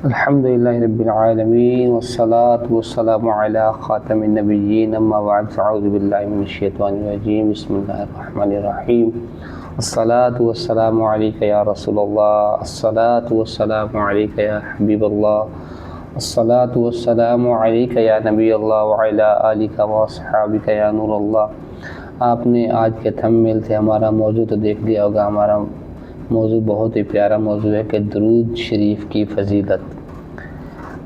الحمدللہ رب العالمین والصلاة والسلام علی خاتم النبیین اما بعد فاعوذ باللہ من الشیطان الرجیم بسم اللہ الرحمن الرحیم الصلاة والسلام علیک یا رسول اللہ، الصلاة والسلام علیک یا حبیب اللہ، الصلاة والسلام علیک یا نبی اللہ وعلی آلک واصحابک یا نور اللہ۔ آپ نے آج کے تھمبنیل سے ہمارا موضوع تو دیکھ لیا ہوگا۔ ہمارا موضوع بہت ہی پیارا موضوع ہے کہ درود شریف کی فضیلت۔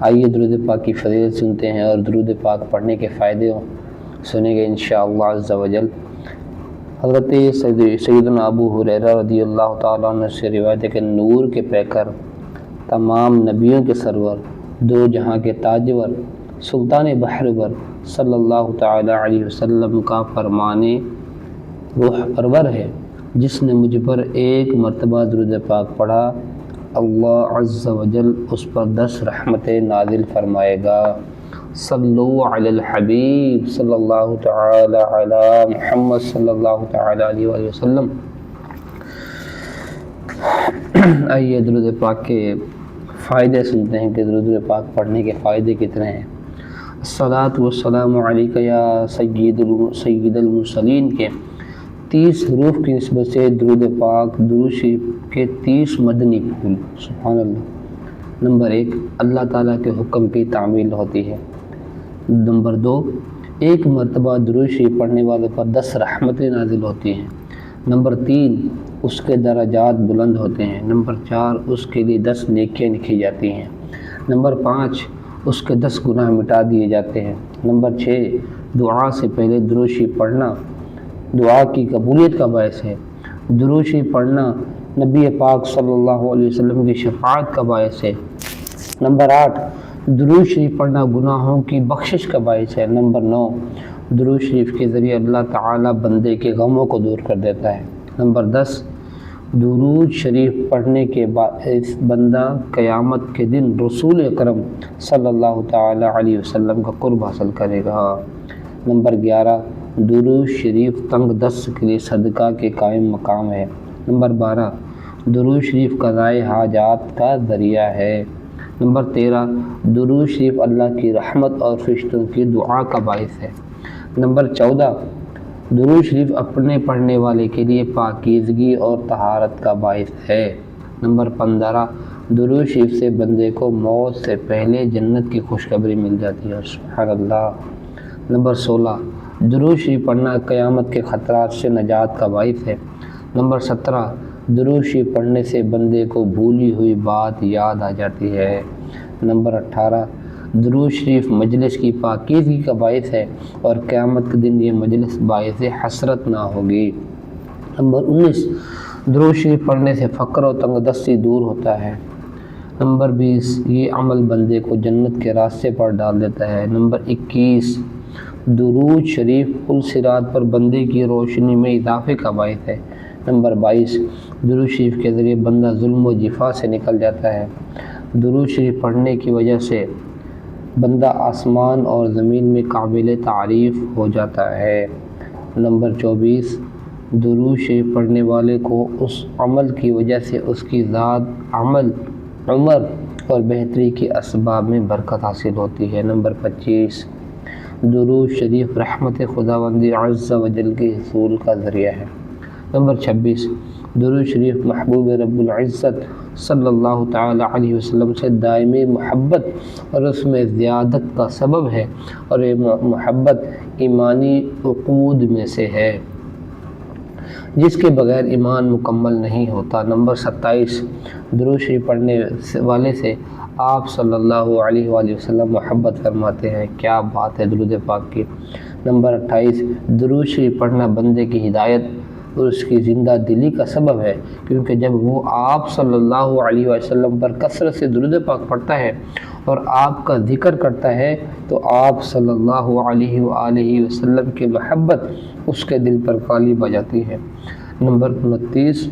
آئیے درود پاک کی فضیلت سنتے ہیں اور درود پاک پڑھنے کے فائدے سنیں گے انشاءاللہ عز و جل۔ حضرت سیدنا ابو ہریرہ رضی اللہ تعالیٰ عنہ سے روایت ہے کہ نور کے پیکر، تمام نبیوں کے سرور، دو جہاں کے تاجور، سلطان بحر بر صلی اللہ تعالیٰ علیہ وسلم کا فرمانے روح پرور ہے، جس نے مجھ پر ایک مرتبہ درود پاک پڑھا، اللہ عز و جل اس پر 10 رحمتیں نازل فرمائے گا۔ صلو علی الحبیب صلی اللہ تعالی علی محمد صلی اللہ تعالی علیہ وآلہ وسلم۔ آئیے درود پاک کے فائدے سنتے ہیں کہ درود پاک پڑھنے کے فائدے کتنے ہیں۔ الصلاۃ والسلام علیک یا سید المرسلین کے 30 حروف کی نسبت سے درود پاک درود شریف کے 30 مدنی پھول۔ سبحان اللہ۔ نمبر 1، اللہ تعالیٰ کے حکم کی تعمیل ہوتی ہے۔ نمبر 2، ایک مرتبہ درود شریف پڑھنے والے پر 10 رحمتیں نازل ہوتی ہیں۔ نمبر 3، اس کے درجات بلند ہوتے ہیں۔ نمبر 4، اس کے لیے 10 نیکیاں لکھی جاتی ہیں۔ نمبر 5، اس کے 10 گناہ مٹا دیے جاتے ہیں۔ نمبر 6، دعا سے پہلے درود شریف پڑھنا دعا کی قبولیت کا باعث ہے۔ درود شریف پڑھنا نبی پاک صلی اللہ علیہ وسلم کی شفاعت کا باعث ہے۔ نمبر 8، درود شریف پڑھنا گناہوں کی بخشش کا باعث ہے۔ نمبر 9، درود شریف کے ذریعے اللہ تعالیٰ بندے کے غموں کو دور کر دیتا ہے۔ نمبر 10، درود شریف پڑھنے کے باعث بندہ قیامت کے دن رسول اکرم صلی اللہ تعالیٰ علیہ وسلم کا قرب حاصل کرے گا۔ نمبر 11، درود شریف تنگ دست کے لیے صدقہ کے قائم مقام ہے۔ نمبر 12، درود شریف قضائے حاجات کا ذریعہ ہے۔ نمبر 13، درود شریف اللہ کی رحمت اور فرشتوں کی دعا کا باعث ہے۔ نمبر 14، درود شریف اپنے پڑھنے والے کے لیے پاکیزگی اور طہارت کا باعث ہے۔ نمبر 15، درود شریف سے بندے کو موت سے پہلے جنت کی خوشخبری مل جاتی ہے۔ سبحان اللہ۔ نمبر 16، درود شریف پڑھنا قیامت کے خطرات سے نجات کا باعث ہے۔ نمبر 17، درود شریف پڑھنے سے بندے کو بھولی ہوئی بات یاد آ جاتی ہے۔ نمبر 18، درود شریف مجلس کی پاکیزگی کا باعث ہے اور قیامت کے دن یہ مجلس باعث حسرت نہ ہوگی۔ نمبر 19، درود شریف پڑھنے سے فقر و تنگ دستی دور ہوتا ہے۔ نمبر 20، یہ عمل بندے کو جنت کے راستے پر ڈال دیتا ہے۔ نمبر 21، درود شریف پل صراط پر بندے کی روشنی میں اضافے کا باعث ہے۔ نمبر 22، درود شریف کے ذریعے بندہ ظلم و جفا سے نکل جاتا ہے۔ درود شریف پڑھنے کی وجہ سے بندہ آسمان اور زمین میں قابل تعریف ہو جاتا ہے۔ نمبر 24، درود شریف پڑھنے والے کو اس عمل کی وجہ سے اس کی ذات، عمل، عمر اور بہتری کے اسباب میں برکت حاصل ہوتی ہے۔ نمبر 25، درود شریف رحمت خداوند عز و جل کے حصول کا ذریعہ ہے۔ نمبر 26، درود شریف محبوب رب العزت صلی اللہ تعالی علیہ وسلم سے دائمی محبت اور اس میں زیادت کا سبب ہے اور یہ محبت ایمانی عقود میں سے ہے جس کے بغیر ایمان مکمل نہیں ہوتا۔ نمبر 27، درود شریف پڑھنے والے سے آپ صلی اللہ علیہ وآلہ وسلم محبت فرماتے ہیں۔ کیا بات ہے درود پاک کی۔ نمبر 28، درود شریف پڑھنا بندے کی ہدایت اور اس کی زندہ دلی کا سبب ہے، کیونکہ جب وہ آپ صلی اللہ علیہ وسلم پر کثرت سے درود پاک پڑھتا ہے اور آپ کا ذکر کرتا ہے تو آپ صلی اللہ علیہ وآلہ وسلم کی محبت اس کے دل پر غالب آ جاتی ہے۔ نمبر 29،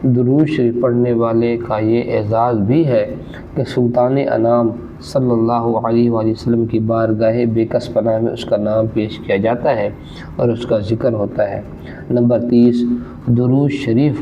درود شریف پڑھنے والے کا یہ اعزاز بھی ہے کہ سلطان انام صلی اللہ علیہ وآلہ وسلم کی بارگاہ بے کس پناہ میں اس کا نام پیش کیا جاتا ہے اور اس کا ذکر ہوتا ہے۔ نمبر 30، درود شریف